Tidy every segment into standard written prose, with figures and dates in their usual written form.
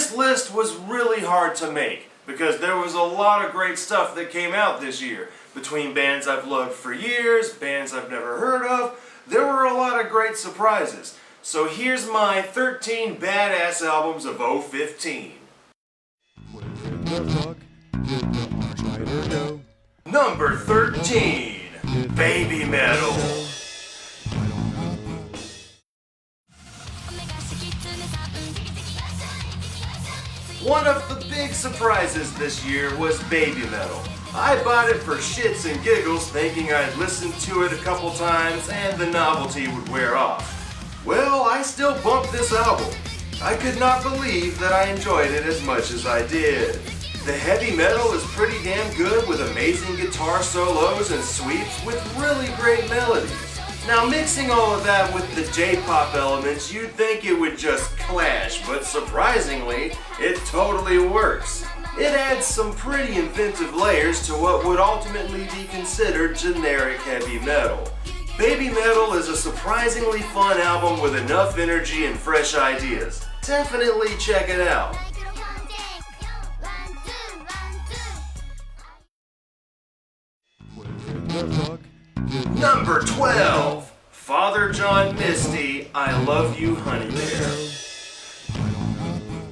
This list was really hard to make because there was a lot of great stuff that came out this year. Between bands I've loved for years, bands I've never heard of, there were a lot of great surprises. So here's my 13 badass albums of 2015. Where the fuck did the Archfighter go? Number 13, Baby Metal. I don't know. One of the big surprises this year was Baby Metal. I bought it for shits and giggles, thinking I'd listen to it a couple times and the novelty would wear off. Well, I still bumped this album. I could not believe that I enjoyed it as much as I did. The heavy metal is pretty damn good with amazing guitar solos and sweeps with really great melodies. Now mixing all of that with the J-pop elements, you'd think it would just clash, but surprisingly, it totally works. It adds some pretty inventive layers to what would ultimately be considered generic heavy metal. Baby Metal is a surprisingly fun album with enough energy and fresh ideas. Definitely check it out. Where the fuck did the Number 12, Father John Misty, I Love You Honey Bear. I don't know.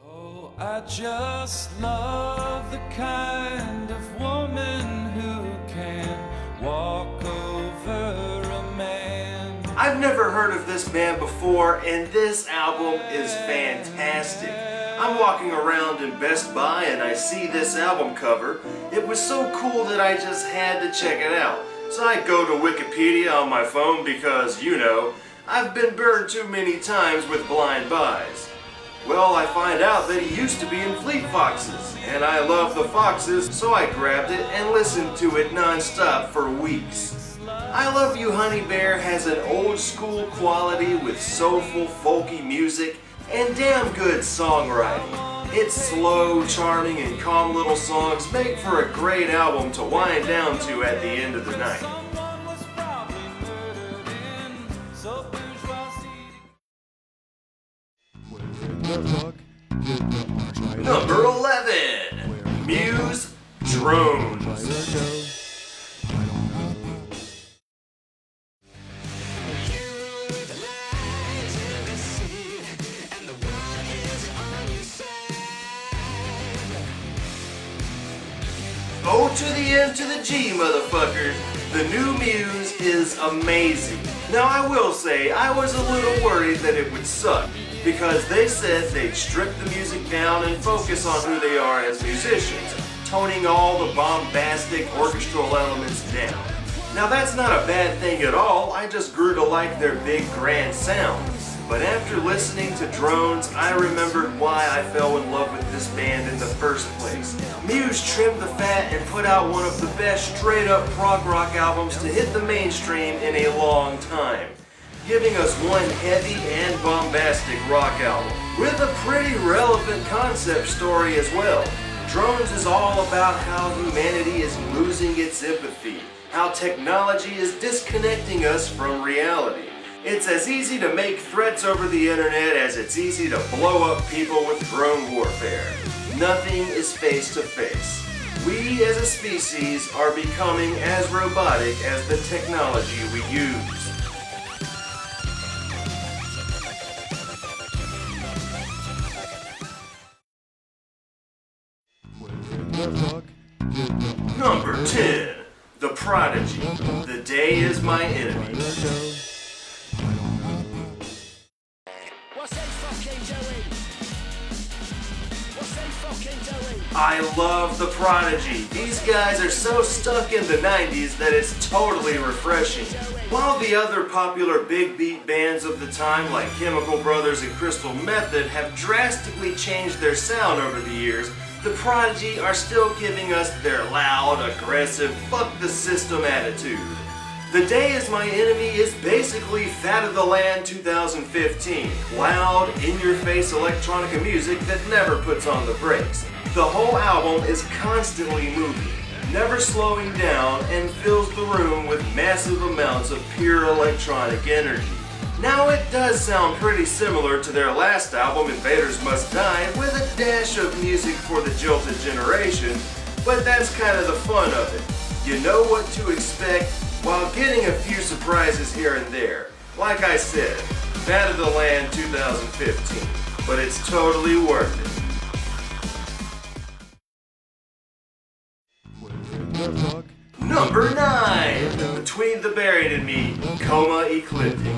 Oh, I just love the kind of woman who can walk over a man. I've never heard of this band before, and this album is fantastic. I'm walking around in Best Buy and I see this album cover. It was so cool that I just had to check it out. So I go to Wikipedia on my phone because, you know, I've been burned too many times with blind buys. Well, I find out that he used to be in Fleet Foxes, and I love the Foxes, so I grabbed it and listened to it non-stop for weeks. I Love You Honey Bear has an old school quality with soulful, folky music and damn good songwriting. Its slow, charming, and calm little songs make for a great album to wind down to at the end of the night. Where the fuck did the Archfighter Number go? 11, Muse, Drones. Archfighter go? I don't know. O to the N to the G, motherfuckers. The new Muse is amazing. Now I will say, I was a little worried that it would suck, because they said they'd strip the music down and focus on who they are as musicians, toning all the bombastic orchestral elements down. Now that's not a bad thing at all, I just grew to like their big grand sound. But after listening to Drones, I remembered why I fell in love with this band in the first place. Muse trimmed the fat and put out one of the best straight-up prog rock albums to hit the mainstream in a long time, giving us one heavy and bombastic rock album, with a pretty relevant concept story as well. Drones is all about how humanity is losing its empathy, how technology is disconnecting us from reality. It's as easy to make threats over the internet as it's easy to blow up people with drone warfare. Nothing is face to face. We as a species are becoming as robotic as the technology we use. Where the fuck did the Number 10, The Prodigy, The Day Is My Enemy. Archfighter go? I don't know. I love The Prodigy. These guys are so stuck in the 90s that it's totally refreshing. While the other popular big beat bands of the time like Chemical Brothers and Crystal Method have drastically changed their sound over the years, The Prodigy are still giving us their loud, aggressive, fuck the system attitude. The Day Is My Enemy is basically Fat of the Land 2015. Loud, in-your-face electronica music that never puts on the brakes. The whole album is constantly moving, never slowing down, and fills the room with massive amounts of pure electronic energy. Now it does sound pretty similar to their last album, Invaders Must Die, with a dash of music for the jilted generation, but that's kind of the fun of it. You know what to expect while getting a few surprises here and there. Like I said, Bad of the Land 2015, but it's totally worth it. Number 9, Between the Buried and Me, Coma Ecliptic.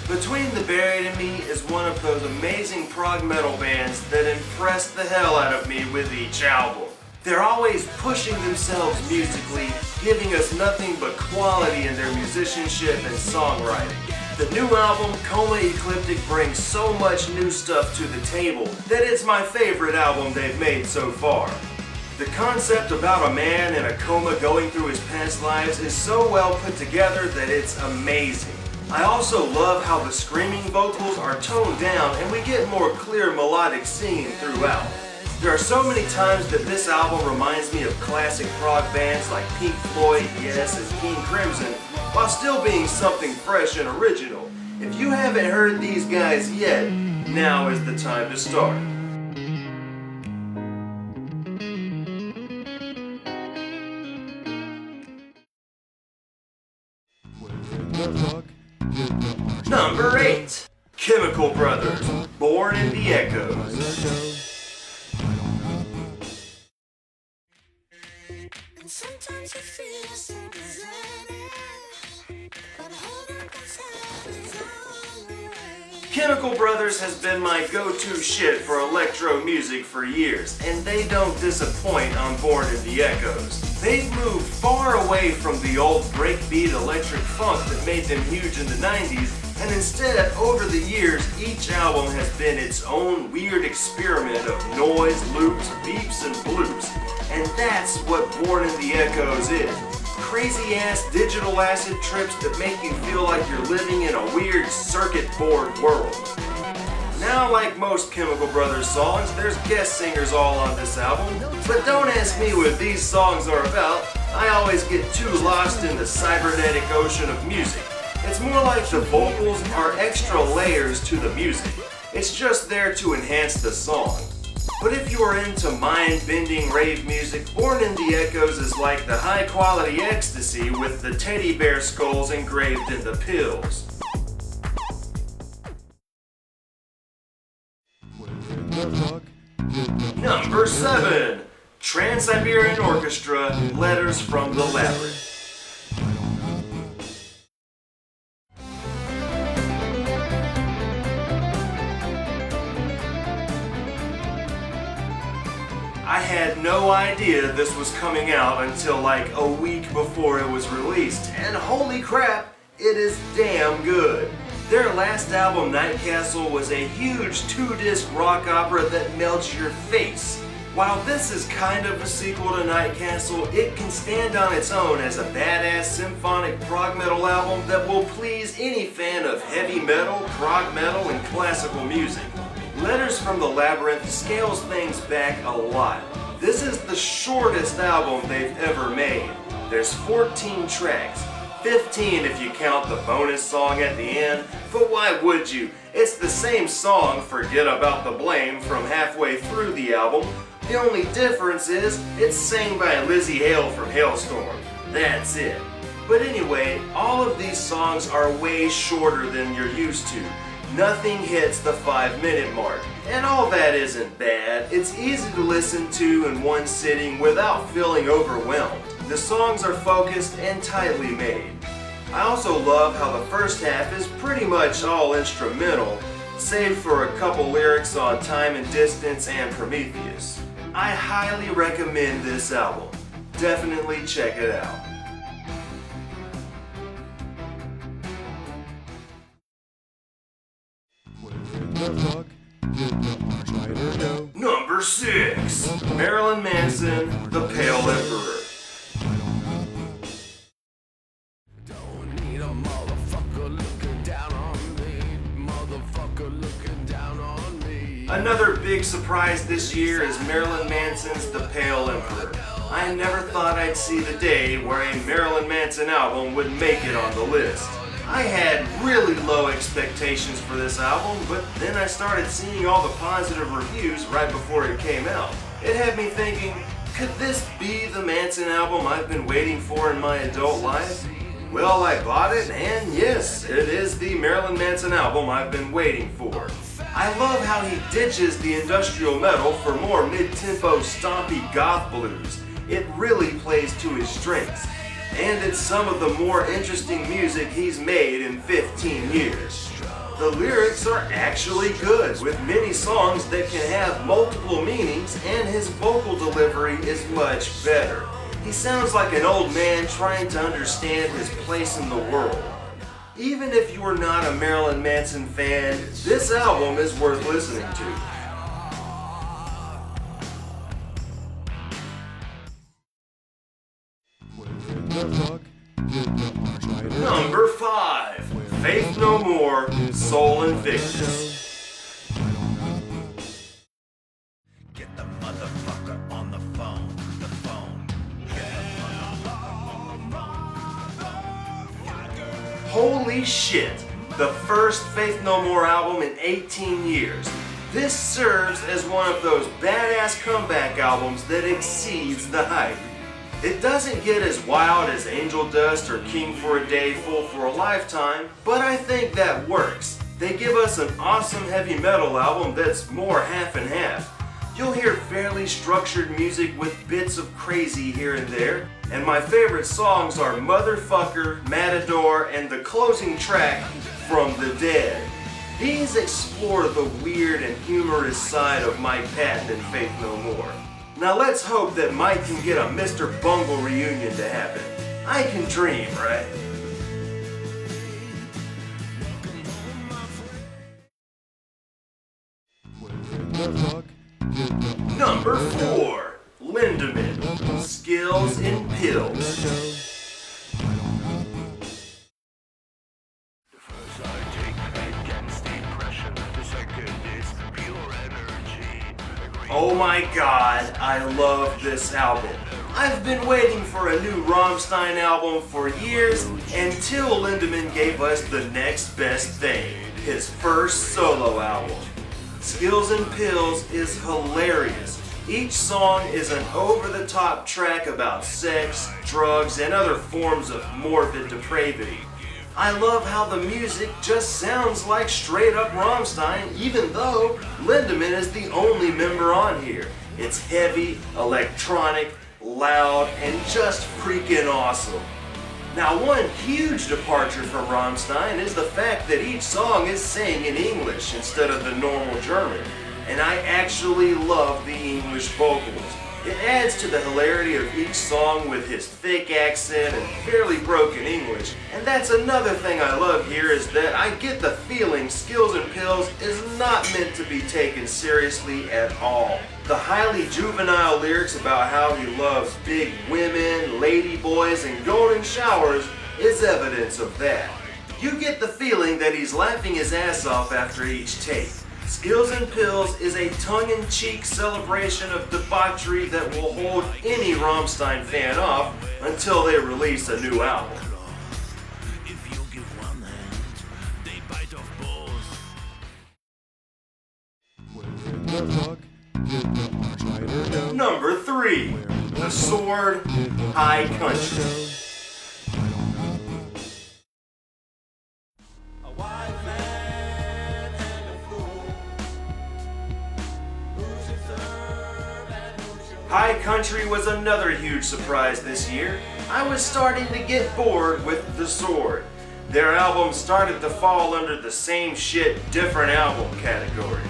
Between the Buried and Me is one of those amazing prog metal bands that impressed the hell out of me with each album. They're always pushing themselves musically, giving us nothing but quality in their musicianship and songwriting. The new album, Coma Ecliptic, brings so much new stuff to the table that it's my favorite album they've made so far. The concept about a man in a coma going through his past lives is so well put together that it's amazing. I also love how the screaming vocals are toned down and we get more clear melodic singing throughout. There are so many times that this album reminds me of classic prog bands like Pink Floyd, Yes, and King Crimson, while still being something fresh and original. If you haven't heard these guys yet, now is the time to start. Number 8, Chemical Brothers, Born in the Echoes. Sometimes you feel so deserted, but holding yourself is all the way. Chemical Brothers has been my go-to shit for electro music for years, and they don't disappoint on Born in the Echoes. They've moved far away from the old breakbeat electric funk that made them huge in the 90s, and instead, over the years, each album has been its own weird experiment of noise, loops, beeps, and bloops. And that's what Born in the Echoes is. Crazy-ass digital acid trips that make you feel like you're living in a weird circuit board world. Now, like most Chemical Brothers songs, there's guest singers all on this album, but don't ask me what these songs are about. I always get too lost in the cybernetic ocean of music. It's more like the vocals are extra layers to the music. It's just there to enhance the song. But if you are into mind-bending rave music, Born in the Echoes is like the high-quality ecstasy with the teddy bear skulls engraved in the pills. Number 7, Trans-Siberian Orchestra, Letters from the Labyrinth. I had no idea this was coming out until like a week before it was released, and holy crap, it is damn good. Their last album, Night Castle, was a huge 2-disc rock opera that melts your face. While this is kind of a sequel to Night Castle, it can stand on its own as a badass symphonic prog metal album that will please any fan of heavy metal, prog metal, and classical music. Letters from the Labyrinth scales things back a lot. This is the shortest album they've ever made. There's 14 tracks, 15 if you count the bonus song at the end, but why would you? It's the same song, Forget About the Blame, from halfway through the album. The only difference is it's sang by Lizzie Hale from Hailstorm. That's it. But anyway, all of these songs are way shorter than you're used to. Nothing hits the 5-minute mark, and all that isn't bad. It's easy to listen to in one sitting without feeling overwhelmed. The songs are focused and tightly made. I also love how the first half is pretty much all instrumental, save for a couple lyrics on Time and Distance and Prometheus. I highly recommend this album. Definitely check it out. Number 6, Marilyn Manson, The Pale Emperor. Don't need a motherfucker looking down on me. Motherfucker looking down on me. Another big surprise this year is Marilyn Manson's The Pale Emperor. I never thought I'd see the day where a Marilyn Manson album would make it on the list. I had really low expectations for this album, but then I started seeing all the positive reviews right before it came out. It had me thinking, could this be the Manson album I've been waiting for in my adult life? Well, I bought it, and yes, it is the Marilyn Manson album I've been waiting for. I love how he ditches the industrial metal for more mid-tempo, stompy goth blues. It really plays to his strengths. And it's some of the more interesting music he's made in 15 years. The lyrics are actually good, with many songs that can have multiple meanings, and his vocal delivery is much better. He sounds like an old man trying to understand his place in the world. Even if you're not a Marilyn Manson fan, this album is worth listening to. Number 5, Faith No More, Soul Invictus. Get the motherfucker on the phone. The phone. Holy shit! The first Faith No More album in 18 years. This serves as one of those badass comeback albums that exceeds the hype. It doesn't get as wild as Angel Dust or King for a Day, Fool for a Lifetime, but I think that works. They give us an awesome heavy metal album that's more half and half. You'll hear fairly structured music with bits of crazy here and there, and my favorite songs are Motherfucker, Matador, and the closing track, From the Dead. These explore the weird and humorous side of Mike Patton and Faith No More. Now let's hope that Mike can get a Mr. Bungle reunion to happen. I can dream, right? Number 4, Lindemann, Skills in Pills. Oh my god, I love this album. I've been waiting for a new Rammstein album for years until Lindemann gave us the next best thing, his first solo album. Skills in Pills is hilarious. Each song is an over-the-top track about sex, drugs, and other forms of morbid depravity. I love how the music just sounds like straight-up Rammstein, even though Lindemann is the only member on here. It's heavy, electronic, loud, and just freaking awesome. Now, one huge departure from Rammstein is the fact that each song is sang in English instead of the normal German, and I actually love the English vocals. It adds to the hilarity of each song with his thick accent and fairly broken English. And that's another thing I love here, is that I get the feeling Skills in Pills is not meant to be taken seriously at all. The highly juvenile lyrics about how he loves big women, lady boys, and golden showers is evidence of that. You get the feeling that he's laughing his ass off after each take. Skills in Pills is a tongue-in-cheek celebration of debauchery that will hold any Rammstein fan off until they release a new album. If you give one hand, they bite off both. Number 3, The Sword, High Country. High Country was another huge surprise this year. I was starting to get bored with The Sword. Their album started to fall under the same shit, different album category.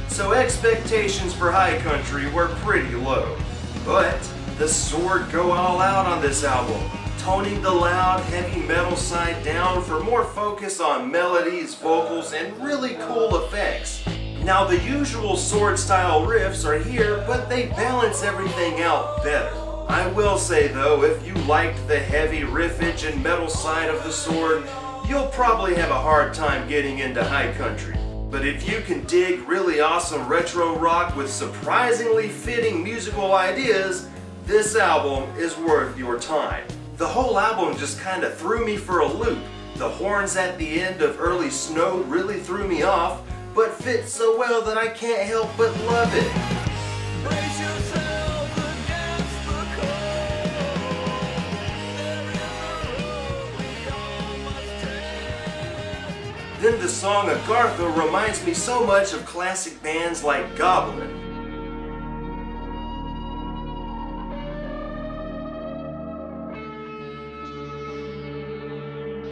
So expectations for High Country were pretty low. But The Sword go all out on this album, toning the loud, heavy metal side down for more focus on melodies, vocals, and really cool effects. Now the usual Sword style riffs are here, but they balance everything out better. I will say though, if you liked the heavy riffage and metal side of The Sword, you'll probably have a hard time getting into High Country. But if you can dig really awesome retro rock with surprisingly fitting musical ideas, this album is worth your time. The whole album just kind of threw me for a loop. The horns at the end of Early Snow really threw me off, but fit so well that I can't help but love it. Brace yourself against the cold. There is a road we all must take. Then the song Agartha reminds me so much of classic bands like Goblin.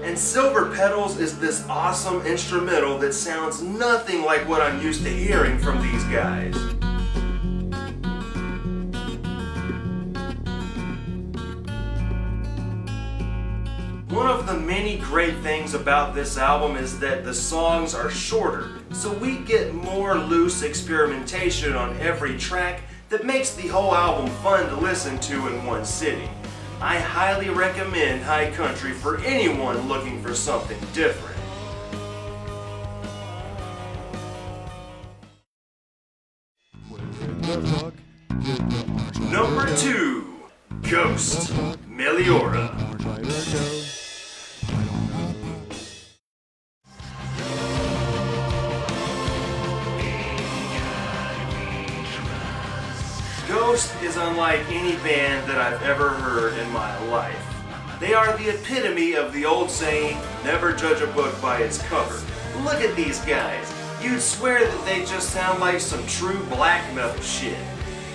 And Silver Petals is this awesome instrumental that sounds nothing like what I'm used to hearing from these guys. One of the many great things about this album is that the songs are shorter, so we get more loose experimentation on every track that makes the whole album fun to listen to in one sitting. I highly recommend High Country for anyone looking for something different. The fuck did the Orange Rider Number go? 2, Ghost, Meliora. Orange Rider go? I don't know. Ghost is unlike any band that I've ever heard in my life. They are the epitome of the old saying, never judge a book by its cover. Look at these guys. You'd swear that they just sound like some true black metal shit.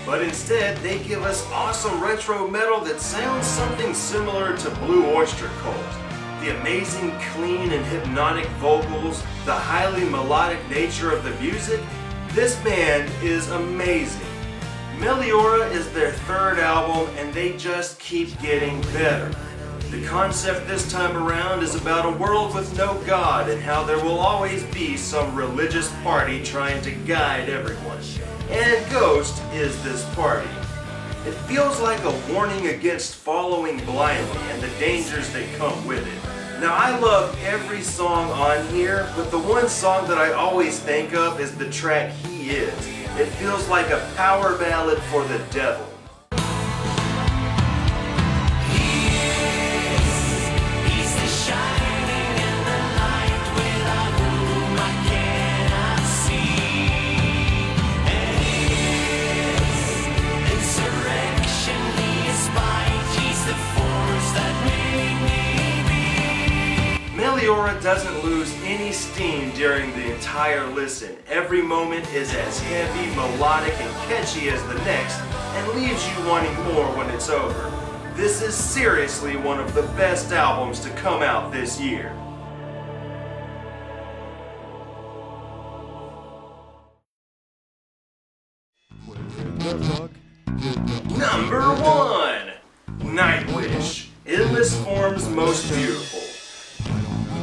But instead, they give us awesome retro metal that sounds something similar to Blue Oyster Cult. The amazing clean and hypnotic vocals, the highly melodic nature of the music, this band is amazing. Meliora is their third album and they just keep getting better. The concept this time around is about a world with no God and how there will always be some religious party trying to guide everyone. And Ghost is this party. It feels like a warning against following blindly and the dangers that come with it. Now I love every song on here, but the one song that I always think of is the track He Is. It feels like a power ballad for the devil. He's the shining and the light without whom I cannot see. And his insurrection, he is spite. He's the force that made me be. Meliora doesn't lose any steam during the entire listen. Every moment is as heavy, melodic, and catchy as the next, and leaves you wanting more when it's over. This is seriously one of the best albums to come out this year. The fuck did the Number 1, Nightwish, Endless Form's Most Beautiful. I don't know.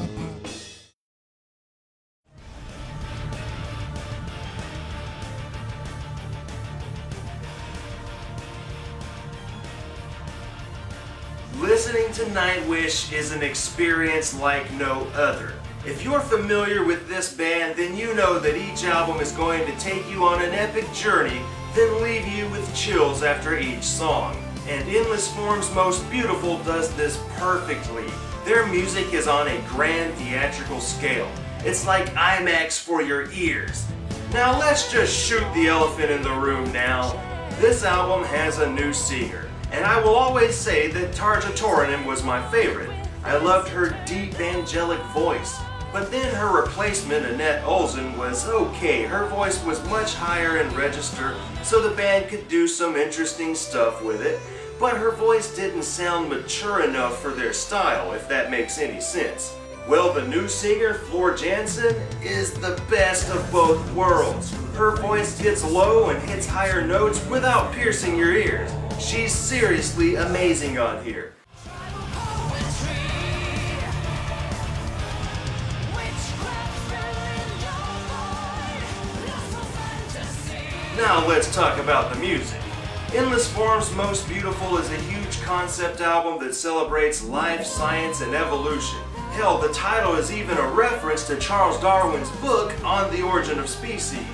Listening to Nightwish is an experience like no other. If you're familiar with this band, then you know that each album is going to take you on an epic journey, then leave you with chills after each song. And Endless Form's Most Beautiful does this perfectly. Their music is on a grand theatrical scale. It's like IMAX for your ears. Now let's just shoot the elephant in the room now. This album has a new singer. And I will always say that Tarja Turunen was my favorite. I loved her deep angelic voice. But then her replacement, Annette Olsen, was okay. Her voice was much higher in register, so the band could do some interesting stuff with it. But her voice didn't sound mature enough for their style, if that makes any sense. Well, the new singer, Floor Jansen, is the best of both worlds. Her voice gets low and hits higher notes without piercing your ears. She's seriously amazing on here. Now let's talk about the music. Endless Form's Most Beautiful is a huge concept album that celebrates life, science, and evolution. Hell, the title is even a reference to Charles Darwin's book On the Origin of Species.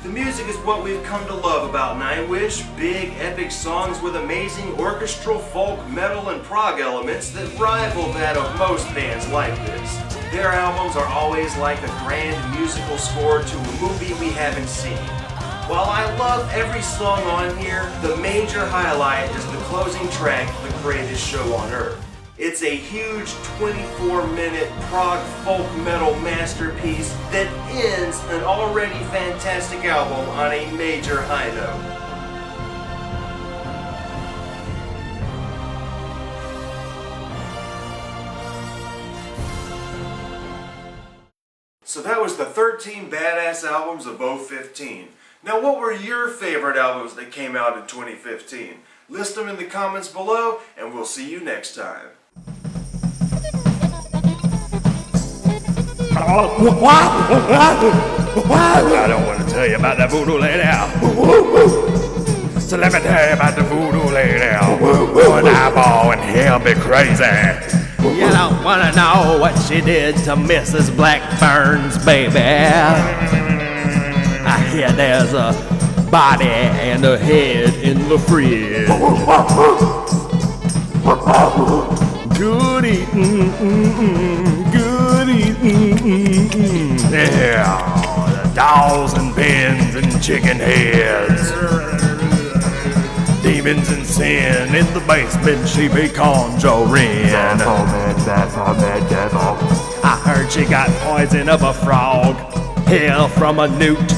The music is what we've come to love about Nightwish, big epic songs with amazing orchestral, folk, metal, and prog elements that rival that of most bands like this. Their albums are always like a grand musical score to a movie we haven't seen. While I love every song on here, the major highlight is the closing track, The Greatest Show on Earth. It's a huge 24-minute prog folk metal masterpiece that ends an already fantastic album on a major high note. So that was the 13 badass albums of 2015. Now what were your favorite albums that came out in 2015? List them in the comments below and we'll see you next time. I don't want to tell you about the voodoo lady. So let me tell you about the voodoo lady. One eyeball and he'll be crazy. You don't want to know what she did to Mrs. Blackburn's baby. I hear there's a body and a head in the fridge. Good eating, good eating, yeah. The dolls and pins and chicken heads. Demons and sin in the basement she be conjuring. Baphomet devil. I heard she got poison of a frog, hail from a newt.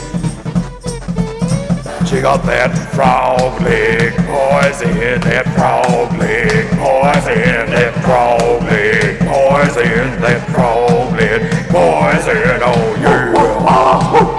She got that frog leg poison, that frog leg poison, that frog leg poison, that frog leg poison, oh yeah.